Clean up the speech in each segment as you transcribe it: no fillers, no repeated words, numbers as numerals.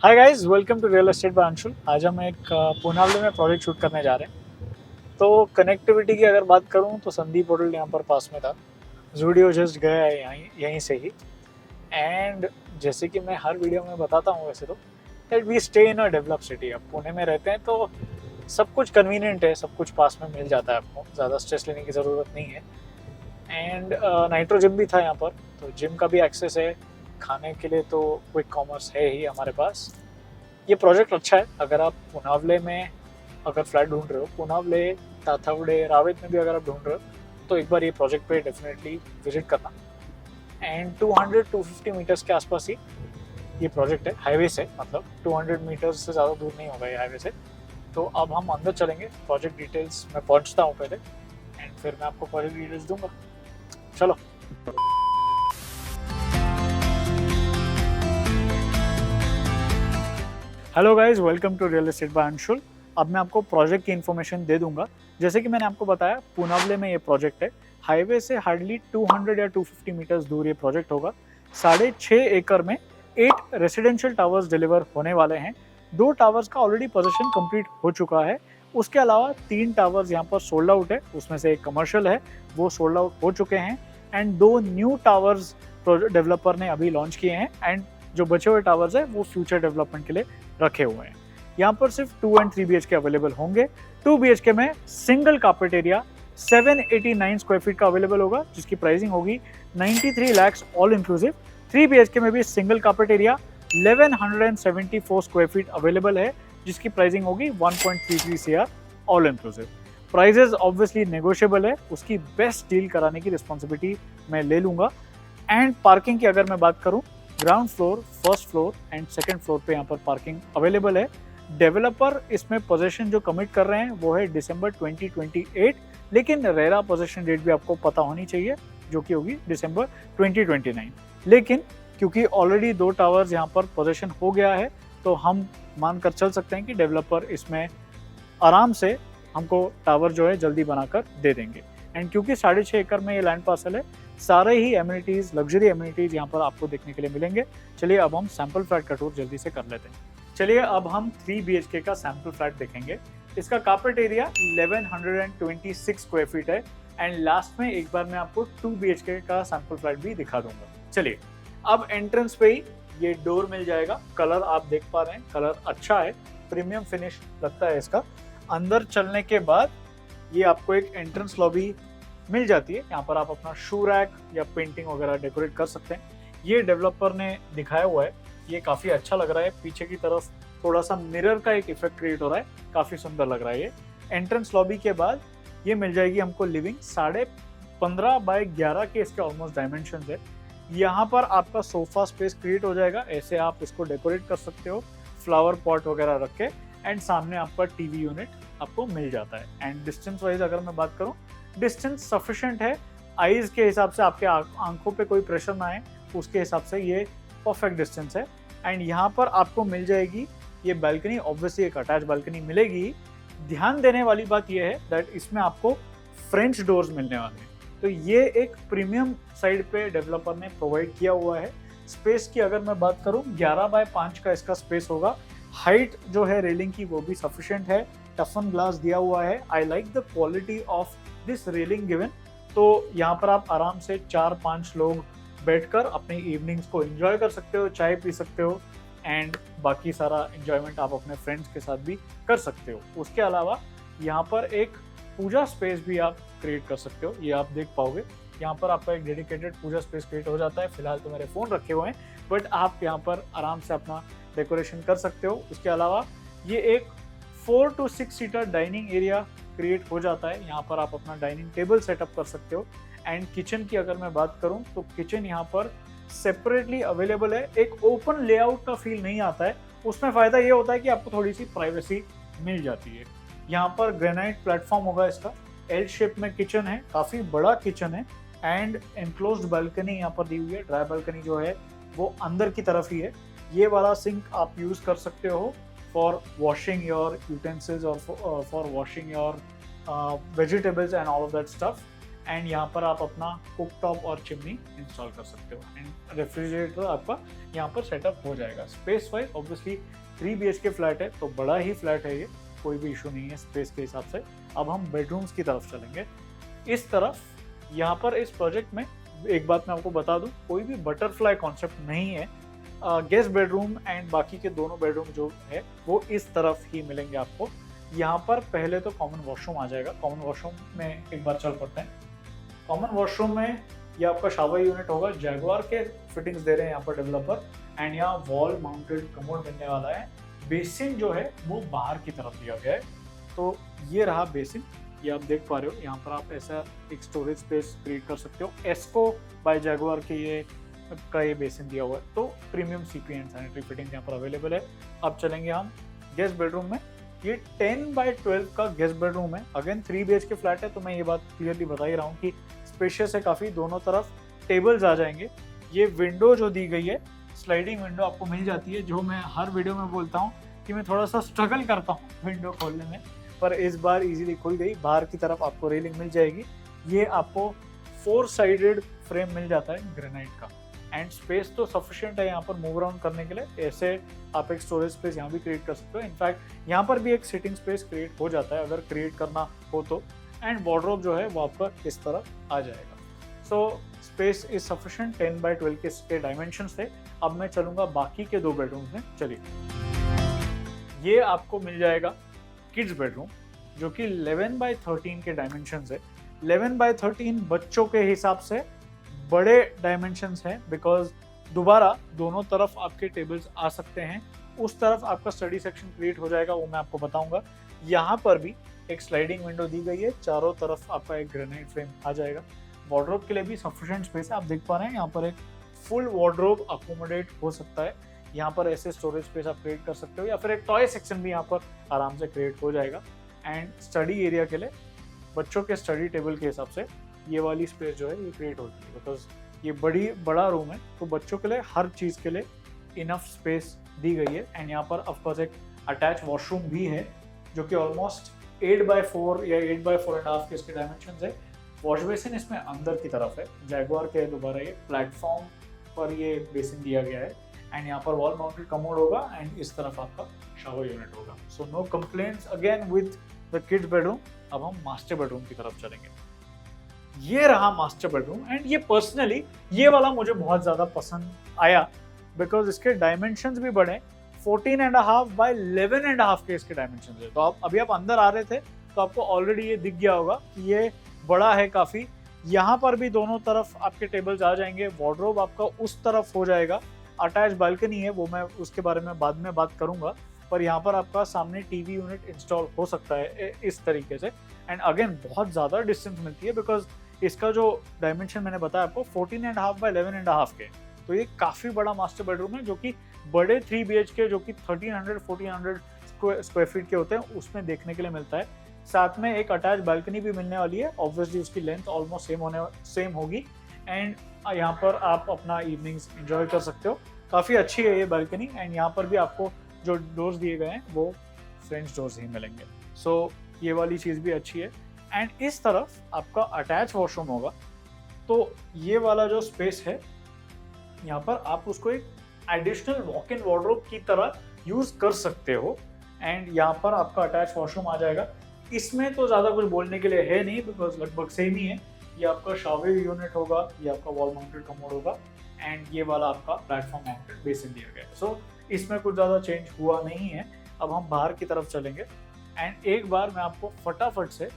Hi guys, welcome to real estate by Anshul. आज हम एक पूनावली में प्रोजेक्ट शूट करने जा रहे हैं। तो कनेक्टिविटी की अगर बात करूं तो संदीप होटल यहाँ पर पास में था। जूडियो जस्ट गया है यहीं से ही। एंड जैसे कि मैं हर वीडियो में बताता हूँ वैसे तो that we stay in a develop city. अब पुणे में रहते हैं तो सब कुछ कन्वीनियंट है, सब कुछ पास में मिल जाता है, आपको ज़्यादा स्ट्रेस लेने की ज़रूरत नहीं है। एंड नाइट्रो जिम भी था यहाँ पर, तो जिम का भी एक्सेस है। खाने के लिए तो क्विक कॉमर्स है ही हमारे पास। ये प्रोजेक्ट अच्छा है। अगर आप पुनावले में अगर फ्लैट ढूंढ रहे हो, पुनावले, ताथवड़े, रावेत में भी अगर आप ढूंढ रहे हो तो एक बार ये प्रोजेक्ट पे डेफिनेटली विजिट करना। एंड 200-250 मीटर्स के आसपास ही ये प्रोजेक्ट है, हाईवे से, मतलब 200 मीटर्स से ज़्यादा दूर नहीं होगा ये हाईवे से। तो अब हम अंदर चलेंगे, प्रोजेक्ट डिटेल्स मैं पहुँचता हूँ पहले एंड फिर मैं आपको प्रोजेक्ट डिटेल्स दूंगा। चलो। Hello guys, welcome to real estate by Anshul. अब मैं आपको प्रोजेक्ट की इन्फॉर्मेशन दे दूंगा। जैसे कि मैंने आपको बताया, पुनावले में ये प्रोजेक्ट है। हाईवे से हार्डली 200 या 250 मीटर्स दूर ये प्रोजेक्ट होगा। 6.5 एकड़ में 8 रेसिडेंशियल टावर्स डिलीवर होने वाले हैं। 2 टावर्स का ऑलरेडी पोजीशन कंप्लीट हो चुका है। उसके अलावा 3 टावर्स यहाँ पर सोल्ड आउट है, उसमें से एक कमर्शियल है, वो सोल्ड आउट हो चुके हैं। एंड 2 न्यू टावर्स डेवलपर ने अभी लॉन्च किए हैं। एंड जो बचे हुए टावर्स है वो फ्यूचर डेवलपमेंट के लिए रखे हुए हैं। यहाँ पर सिर्फ 2 एंड 3 BHK अवेलेबल होंगे। 2 BHK में single carpet area 789 square feet का अवेलेबल होगा, जिसकी प्राइसिंग होगी 93 लाख ऑल इंक्लूसिव। 3 BHK में भी single carpet area 1174 square feet available है, जिसकी प्राइसिंग होगी 1.33 CR all inclusive. Prices obviously negotiable है, उसकी बेस्ट डील कराने की रिस्पॉन्सिबिलिटी मैं ले लूंगा। एंड पार्किंग की अगर मैं बात करूं, ground floor, first floor and second floor पे यहाँ पर पार्किंग अवेलेबल है। डेवलपर इसमें पोजीशन जो कमिट कर रहे हैं वो है दिसंबर 2028, लेकिन रेरा पोजीशन डेट भी आपको पता होनी चाहिए, जो कि होगी दिसंबर 2029। लेकिन क्योंकि ऑलरेडी 2 टावर्स यहाँ पर पोजीशन हो गया है, तो हम मानकर चल सकते हैं कि डेवलपर इसमें आराम से हमको टावर जो है जल्दी बनाकर दे देंगे। एंड क्योंकि 6.5 एकड़ में ये लैंड पार्सल है, सारे ही एमिनिटीज, लग्जरी एमिनिटीज यहाँ पर आपको देखने के लिए मिलेंगे। चलिए अब हम सैंपल फ्लैट का टूर जल्दी से कर लेते हैं। चलिए अब हम 3 BHK का सैंपल फ्लैट देखेंगे। इसका कार्पेट एरिया 1126 स्क्वायर फीट है। एंड लास्ट में एक बार मैं आपको 2 BHK का सैंपल फ्लैट भी दिखा दूंगा। चलिए, अब एंट्रेंस पे ही ये डोर मिल जाएगा। कलर आप देख पा रहे हैं, कलर अच्छा है, प्रीमियम फिनिश लगता है इसका। अंदर चलने के बाद ये आपको एक एंट्रेंस लॉबी मिल जाती है। यहाँ पर आप अपना शू रैक या पेंटिंग वगैरह डेकोरेट कर सकते हैं। ये डेवलपर ने दिखाया हुआ है, ये काफ़ी अच्छा लग रहा है। पीछे की तरफ थोड़ा सा मिरर का एक इफेक्ट क्रिएट हो रहा है, काफ़ी सुंदर लग रहा है ये। एंट्रेंस लॉबी के बाद ये मिल जाएगी हमको लिविंग। 15.5 बाय 11 के इसके ऑलमोस्ट डायमेंशन है। यहाँ पर आपका सोफा स्पेस क्रिएट हो जाएगा, ऐसे आप इसको डेकोरेट कर सकते हो फ्लावर पॉट वगैरह रख के। एंड सामने आपका टीवी यूनिट आपको मिल जाता है। एंड डिस्टेंस वाइज अगर मैं बात करूँ, डिस्टेंस सफिशिएंट है। आईज के हिसाब से, आपके आंखों पे कोई प्रेशर ना आए, उसके हिसाब से ये परफेक्ट डिस्टेंस है। एंड यहाँ पर आपको मिल जाएगी ये बालकनी, ऑब्वियसली एक अटैच बालकनी मिलेगी। ध्यान देने वाली बात ये है दैट इसमें आपको फ्रेंच डोर्स मिलने वाले हैं। तो ये एक प्रीमियम साइड पे डेवलपर ने प्रोवाइड किया हुआ है। स्पेस की अगर मैं बात करूँ, 11 बाय 5 का इसका स्पेस होगा। हाइट जो है रेलिंग की वो भी सफिशिएंट है, टफन ग्लास दिया हुआ है। I like the quality of this railing given. तो यहाँ पर आप आराम से 4-5 लोग बैठकर अपनी इवनिंग्स को एंजॉय कर सकते हो, चाय पी सकते हो। एंड बाकी सारा एंजॉयमेंट आप अपने फ्रेंड्स के साथ भी कर सकते हो। उसके अलावा यहाँ पर एक पूजा स्पेस भी आप क्रिएट कर सकते हो, ये आप देख पाओगे। यहाँ पर आपका एक डेडिकेटेड पूजा स्पेस क्रिएट हो जाता है। फिलहाल तो मेरे फ़ोन रखे हुए हैं, बट आप यहाँ पर आराम से अपना डेकोरेशन कर सकते हो। उसके अलावा ये एक 4 to 6 seater dining area create हो जाता है। यहाँ पर आप अपना डाइनिंग टेबल सेटअप कर सकते हो। एंड किचन की अगर मैं बात करूँ तो किचन यहाँ पर सेपरेटली अवेलेबल है। एक ओपन लेआउट का फील नहीं आता है, उसमें फ़ायदा ये होता है कि आपको थोड़ी सी प्राइवेसी मिल जाती है। यहाँ पर ग्रेनाइट प्लेटफॉर्म होगा इसका। एल शेप में किचन है, काफ़ी बड़ा किचन है। एंड एनक्लोज्ड बालकनी यहाँ पर दी हुई है। ड्राई बालकनी जो है वो अंदर की तरफ ही है। ये वाला सिंक आप यूज़ कर सकते हो फॉर वॉशिंग योर यूटेंसिल्स और for washing your vegetables and all of that stuff. And यहाँ पर आप अपना कुक टॉप और चिमनी इंस्टॉल कर सकते हो एंड रेफ्रिजरेटर आपका यहाँ पर सेटअप हो जाएगा। Space wise obviously 3 BHK flat है तो बड़ा ही फ्लैट है ये, कोई भी इशू नहीं है स्पेस के हिसाब से। अब हम बेडरूम्स की तरफ चलेंगे। इस तरफ यहाँ पर इस प्रोजेक्ट में एक बात मैं आपको बता दूं, कोई भी बटरफ्लाई कॉन्सेप्ट नहीं है। गेस्ट बेडरूम एंड बाकी के दोनों बेडरूम जो है वो इस तरफ ही मिलेंगे आपको। यहाँ पर पहले तो कॉमन वॉशरूम आ जाएगा। कॉमन वॉशरूम में एक बार चल पड़ते हैं। कॉमन वॉशरूम में ये आपका शावर यूनिट होगा, जैगुआर के फिटिंग्स दे रहे हैं यहाँ पर डेवलपर, एंड यहाँ वॉल माउंटेड कमोड मिलने वाला है। बेसिन जो है वो बाहर की तरफ दिया गया है, तो ये रहा बेसिन, ये आप देख पा रहे हो। यहाँ पर आप ऐसा एक स्टोरेज स्पेस क्रिएट कर सकते हो। एस्को बाय जैगुआर के ये बेसिन दिया हुआ है, तो premium CP and sanitary fitting यहाँ पर अवेलेबल है। अब चलेंगे हम गेस्ट बेडरूम में। ये 10x12 का गेस्ट बेडरूम है। अगेन 3 BHK फ्लैट है, तो मैं ये बात क्लियरली बता ही रहा हूँ कि स्पेशियस है काफ़ी। दोनों तरफ टेबल्स आ जाएंगे। ये विंडो जो दी गई है, स्लाइडिंग विंडो आपको मिल जाती है, जो मैं हर वीडियो में बोलता हूँ कि मैं थोड़ा सा स्ट्रगल करता हूँ विंडो खोलने में, पर इस बार इजीली खुल गई। बाहर की तरफ आपको रेलिंग मिल जाएगी। ये आपको 4 साइडेड फ्रेम मिल जाता है ग्रेनाइट का, एंड स्पेस तो सफिशिएंट है यहाँ पर मूव अराउंड करने के लिए। ऐसे आप एक स्टोरेज स्पेस यहाँ भी क्रिएट कर सकते हो। इनफैक्ट यहाँ पर भी एक सिटिंग स्पेस क्रिएट हो जाता है अगर क्रिएट करना हो तो। एंड वार्डरोब जो है वो आपका इस तरफ आ जाएगा। So space is sufficient. 10x12 के डायमेंशंस थे। अब मैं चलूंगा बाकी के 2 बेडरूम्स में। चलिए, ये आपको मिल जाएगा किड्स बेडरूम, जो कि 11x13 के डायमेंशंस है। 11x13 बच्चों के हिसाब से बड़े डायमेंशंस हैं, बिकॉज दोबारा दोनों तरफ आपके टेबल्स आ सकते हैं। उस तरफ आपका स्टडी सेक्शन क्रिएट हो जाएगा, वो मैं आपको बताऊंगा। यहाँ पर भी एक स्लाइडिंग विंडो दी गई है, चारों तरफ आपका एक ग्रेनाइट फ्रेम आ जाएगा। वार्डरोब के लिए भी सफिशिएंट स्पेस है, आप देख पा रहे हैं। यहाँ पर एक फुल वार्डरोब अकोमोडेट हो सकता है। यहाँ पर ऐसे स्टोरेज स्पेस आप क्रिएट कर सकते हो, या फिर एक टॉय सेक्शन भी यहाँ पर आराम से क्रिएट हो जाएगा। एंड स्टडी एरिया के लिए बच्चों के स्टडी टेबल के हिसाब से ये वाली स्पेस जो है ये क्रिएट होती है, बिकॉज ये बड़ा रूम है, तो बच्चों के लिए हर चीज़ के लिए इनफ स्पेस दी गई है। एंड यहाँ पर ऑफकोर्स एक अटैच वॉशरूम भी है, जो कि ऑलमोस्ट 8x4 या 8x4.5 के इसके डायमेंशन है। वॉश बेसिन इसमें अंदर की तरफ है, जैगुआर के दोबारा ये प्लेटफॉर्म पर ये बेसिन दिया गया है। एंड यहाँ पर वॉल माउंटेड कमोड होगा, एंड इस तरफ आपका शावर यूनिट होगा। So no complaints again with the kids bedroom. अब हम मास्टर बेडरूम की तरफ चलेंगे। ये रहा मास्टर बेडरूम, एंड ये पर्सनली ये वाला मुझे बहुत ज़्यादा पसंद आया, बिकॉज इसके डायमेंशंस भी बड़े, 14.5 by 11.5 के इसके डायमेंशंस है। तो आप अंदर आ रहे थे तो आपको ऑलरेडी ये दिख गया होगा कि ये बड़ा है काफ़ी। यहाँ पर भी दोनों तरफ आपके टेबल्स आ जाएंगे। वार्डरोब आपका उस तरफ हो जाएगा। अटैच बालकनी है, वो मैं उसके बारे में बाद में बात करूंगा, पर यहाँ पर आपका सामने टीवी यूनिट इंस्टॉल हो सकता है इस तरीके से। एंड अगेन बहुत ज़्यादा डिस्टेंस मिलती है, बिकॉज इसका जो डायमेंशन मैंने बताया आपको 14.5 by 11.5 के, तो ये काफ़ी बड़ा मास्टर बेडरूम है, जो कि बड़े 3 BHK जो कि 1300-1400 स्क्वायर फीट के होते हैं उसमें देखने के लिए मिलता है। साथ में एक अटैच बालकनी भी मिलने वाली है। ऑब्वियसली उसकी लेंथ ऑलमोस्ट सेम होगी। एंड यहाँ पर आप अपना इवनिंग्स एंजॉय कर सकते हो। काफ़ी अच्छी है ये बालकनी। एंड यहाँ पर भी आपको जो डोर्स दिए गए हैं वो फ्रेंच डोर्स ही मिलेंगे। सो ये वाली चीज़ भी अच्छी है। एंड इस तरफ आपका अटैच वॉशरूम होगा, तो ये वाला जो स्पेस है यहाँ पर आप उसको एक एडिशनल वॉक इन वार्डरोब की तरह यूज़ कर सकते हो। एंड यहाँ पर आपका अटैच वॉशरूम आ जाएगा। इसमें तो ज़्यादा कुछ बोलने के लिए है नहीं, बिकॉज लगभग सेम ही है। ये आपका शावर यूनिट होगा, ये आपका वॉल माउंटेड कमोड होगा, एंड ये वाला आपका प्लेटफॉर्म माउंटेड बेसिन दिया गया है। सो इसमें कुछ ज़्यादा चेंज हुआ नहीं है। अब हम बाहर की तरफ चलेंगे, एंड एक बार मैं आपको फटाफट से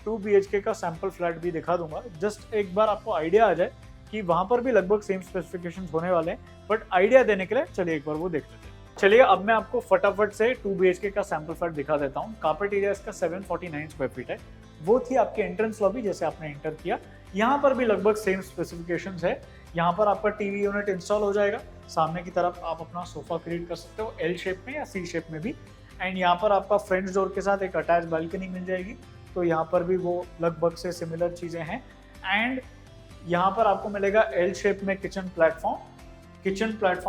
2 BHK का सैम्पल फ्लैट भी दिखा दूंगा। जस्ट एक बार आपको आइडिया आ जाए कि वहाँ पर भी लगभग सेम स्पेसिफिकेशंस होने वाले हैं, बट आइडिया देने के लिए चलिए एक बार वो देख लेते हैं। चलिए अब मैं आपको फटाफट से 2 BHK का सैम्पल फ्लैट दिखा देता हूँ। कार्पेट एरिया इसका 749 स्क्वायर फीट है। वो थी आपकी एंट्रेंस लॉबी जैसे आपने एंटर किया। यहाँ पर भी लगभग सेम स्पेसिफिकेशंस है। यहाँ पर आपका टीवी यूनिट इंस्टॉल हो जाएगा। सामने की तरफ आप अपना सोफा क्रिएट कर सकते हो, एल शेप में या सी शेप में भी। एंड यहाँ पर आपका फ्रेंच डोर के साथ एक अटैच बालकनी मिल जाएगी, तो यहाँ पर भी वो लगभग से सिमिलर चीज़ें हैं। एंड यहाँ पर आपको मिलेगा एल शेप में किचन प्लेटफॉर्म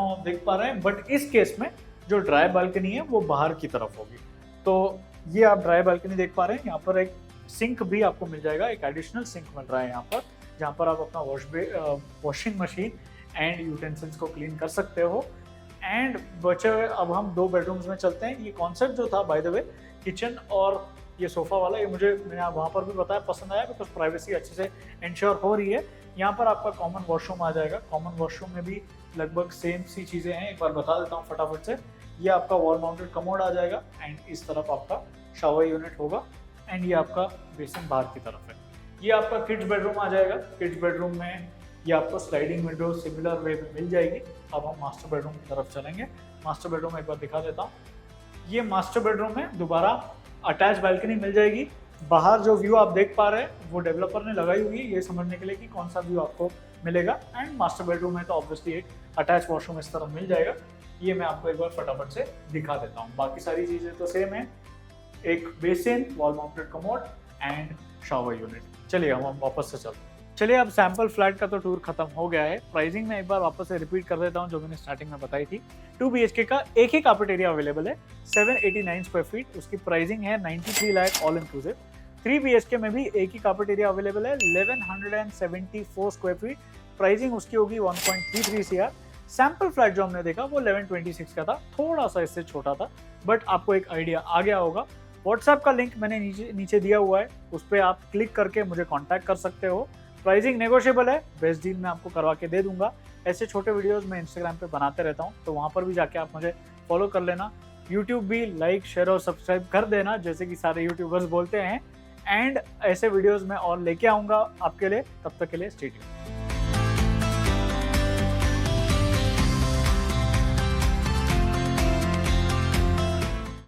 आप देख पा रहे हैं, बट इस केस में जो ड्राई बालकनी है वो बाहर की तरफ होगी। तो ये आप ड्राई बालकनी देख पा रहे हैं। यहाँ पर एक सिंक भी आपको मिल जाएगा, एक एडिशनल सिंक मिल रहा है यहाँ पर, जहाँ पर आप अपना वॉशिंग मशीन एंड यूटेंसिल्स को क्लीन कर सकते हो। एंड बचे हुए अब हम 2 बेडरूम्स में चलते हैं। ये कॉन्सेप्ट जो था बाय द वे, किचन और ये सोफ़ा वाला, ये मैंने वहाँ पर भी बताया पसंद आया, बिकॉज प्राइवेसी अच्छे से इंश्योर हो रही है। यहाँ पर आपका कॉमन वॉशरूम आ जाएगा। कॉमन वॉशरूम में भी लगभग सेम सी चीज़ें हैं, एक बार बता देता हूँ फटाफट से। ये आपका वॉल माउंटेड कमोड आ जाएगा एंड इस तरफ आपका शावर यूनिट होगा एंड ये आपका बेसिन बाहर की तरफ है। ये आपका किड्स बेडरूम आ जाएगा। किड्स बेडरूम में ये आपको स्लाइडिंग विंडो सिमिलर वे में मिल जाएगी। अब हम मास्टर बेडरूम की तरफ चलेंगे। मास्टर बेडरूम एक बार दिखा देता हूँ। ये मास्टर बेडरूम में दोबारा अटैच बालकनी मिल जाएगी। बाहर जो व्यू आप देख पा रहे हैं वो डेवलपर ने लगाई हुई है ये समझने के लिए कि कौन सा व्यू आपको मिलेगा। एंड मास्टर बेडरूम में तो ऑब्वियसली एक अटैच वॉशरूम इस तरफ मिल जाएगा। ये मैं आपको एक बार फटाफट से दिखा देता हूँ। बाकी सारी चीज़ें तो सेम है, एक basin, wall mounted commode and shower unit. चलिए हम वापस से चलते हैं। चलिए अब सैंपल फ्लैट का तो टूर खत्म हो गया है। प्राइसिंग में एक बार वापस से रिपीट कर देता हूँ जो मैंने स्टार्टिंग में बताई थी। 2 BHK का एक ही कार्पेट एरिया अवेलेबल है, 789 स्क्वायर फीट। उसकी प्राइसिंग है 93 लाख ऑल इंक्लूसिव। 3 BHK में भी एक ही कार्पेट एरिया अवेलेबल है, 1174 स्क्वायर फीट। प्राइसिंग उसकी होगी 1.33 CR। सैंपल फ्लैट जो हमने देखा वो 1126 का था, थोड़ा सा इससे छोटा था, बट आपको एक आइडिया आ गया होगा। व्हाट्सएप का लिंक मैंने नीचे दिया हुआ है, उस पर आप क्लिक करके मुझे कांटेक्ट कर सकते हो। प्राइसिंग नेगोशिएबल है, बेस्ट डील मैं आपको करवा के दे दूंगा। ऐसे छोटे वीडियोस मैं इंस्टाग्राम पे बनाते रहता हूँ, तो वहाँ पर भी जाके आप मुझे फॉलो कर लेना। यूट्यूब भी लाइक, शेयर और सब्सक्राइब कर देना, जैसे कि सारे यूट्यूबर्स बोलते हैं। एंड ऐसे वीडियोस मैं और लेके आऊँगा आपके लिए। तब तक के लिए स्टे ट्यून्ड।